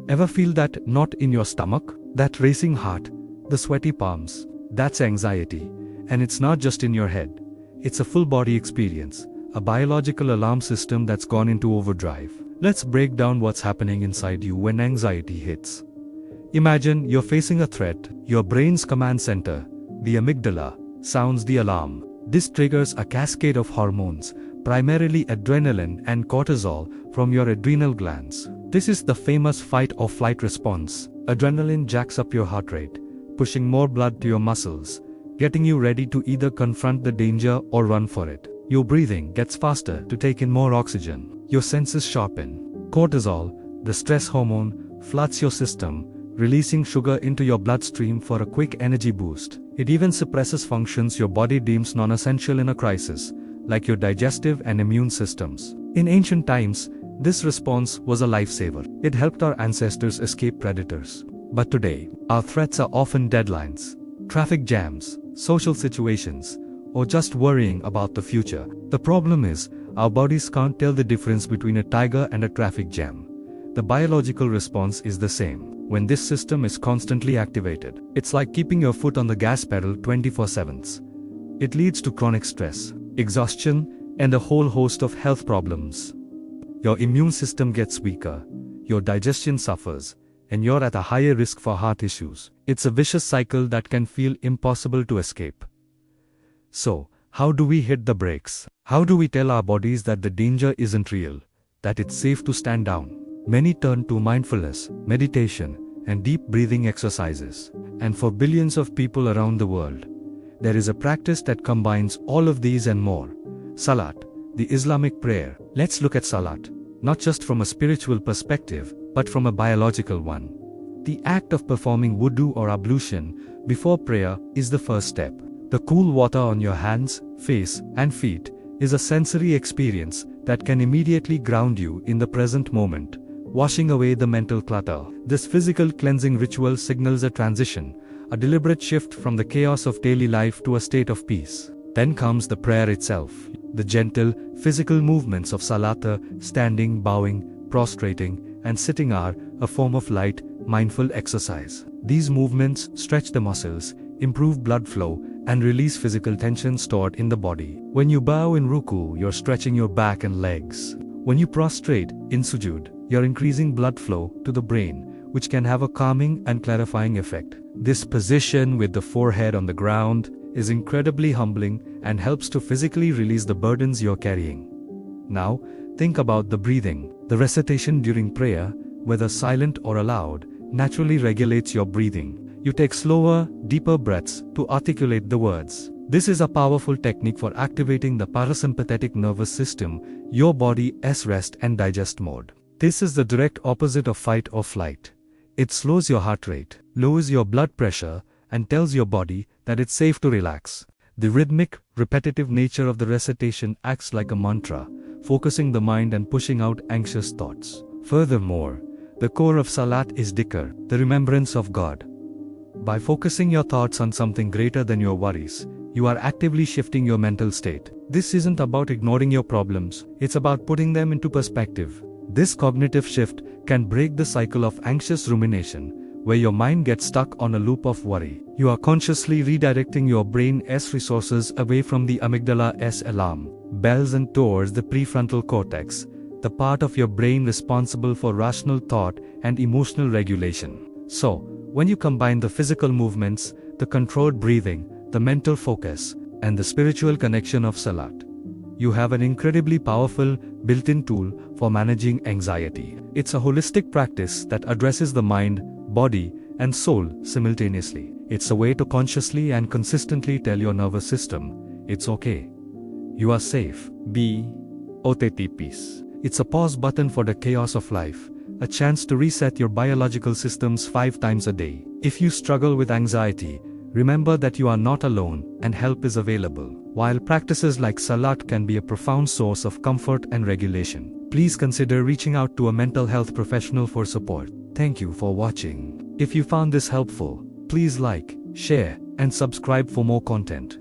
Ever feel that knot in your stomach? That racing heart? The sweaty palms? That's anxiety. And it's not just in your head. It's a full body experience, a biological alarm system that's gone into overdrive. Let's break down what's happening inside you when anxiety hits. Imagine you're facing a threat. Your brain's command center, the amygdala, sounds the alarm. This triggers a cascade of hormones, primarily adrenaline and cortisol, from your adrenal glands. This is the famous fight or flight response. Adrenaline jacks up your heart rate, pushing more blood to your muscles, getting you ready to either confront the danger or run for it. Your breathing gets faster to take in more oxygen. Your senses sharpen. Cortisol, the stress hormone, floods your system, releasing sugar into your bloodstream for a quick energy boost. It even suppresses functions your body deems non-essential in a crisis, like your digestive and immune systems. In ancient times, this response was a lifesaver. It helped our ancestors escape predators. But today, our threats are often deadlines, traffic jams, social situations, or just worrying about the future. The problem is, our bodies can't tell the difference between a tiger and a traffic jam. The biological response is the same. When this system is constantly activated, it's like keeping your foot on the gas pedal 24/7. It leads to chronic stress, exhaustion, and a whole host of health problems. Your immune system gets weaker, your digestion suffers, and you're at a higher risk for heart issues. It's a vicious cycle that can feel impossible to escape. So, how do we hit the brakes? How do we tell our bodies that the danger isn't real, that it's safe to stand down? Many turn to mindfulness, meditation, and deep breathing exercises. And for billions of people around the world, there is a practice that combines all of these and more. Salat, the Islamic prayer. Let's look at Salat, not just from a spiritual perspective, but from a biological one. The act of performing wudu or ablution before prayer is the first step. The cool water on your hands, face, and feet is a sensory experience that can immediately ground you in the present moment, washing away the mental clutter. This physical cleansing ritual signals a transition, a deliberate shift from the chaos of daily life to a state of peace. Then comes the prayer itself. The gentle, physical movements of Salat, standing, bowing, prostrating, and sitting are a form of light, mindful exercise. These movements stretch the muscles, improve blood flow, and release physical tension stored in the body. When you bow in ruku, you're stretching your back and legs. When you prostrate in sujud, you're increasing blood flow to the brain, which can have a calming and clarifying effect. This position with the forehead on the ground is incredibly humbling and helps to physically release the burdens you're carrying. Now, think about the breathing. The recitation during prayer, whether silent or aloud, naturally regulates your breathing. You take slower, deeper breaths to articulate the words. This is a powerful technique for activating the parasympathetic nervous system, your body's rest and digest mode. This is the direct opposite of fight or flight. It slows your heart rate, lowers your blood pressure, and tells your body that it's safe to relax. The rhythmic, repetitive nature of the recitation acts like a mantra, focusing the mind and pushing out anxious thoughts. Furthermore, the core of Salat is dhikr, the remembrance of God. By focusing your thoughts on something greater than your worries, you are actively shifting your mental state. This isn't about ignoring your problems, it's about putting them into perspective. This cognitive shift can break the cycle of anxious rumination, where your mind gets stuck on a loop of worry. You are consciously redirecting your brain's resources away from the amygdala's alarm bells and towards the prefrontal cortex, the part of your brain responsible for rational thought and emotional regulation. So, when you combine the physical movements, the controlled breathing, the mental focus, and the spiritual connection of Salat, you have an incredibly powerful, built-in tool for managing anxiety. It's a holistic practice that addresses the mind, body, and soul simultaneously. It's a way to consciously and consistently tell your nervous system, it's okay. You are safe. Be at peace. It's a pause button for the chaos of life, a chance to reset your biological systems 5 times a day. If you struggle with anxiety, remember that you are not alone and help is available. While practices like Salat can be a profound source of comfort and regulation, please consider reaching out to a mental health professional for support. Thank you for watching. If you found this helpful, please like, share, and subscribe for more content.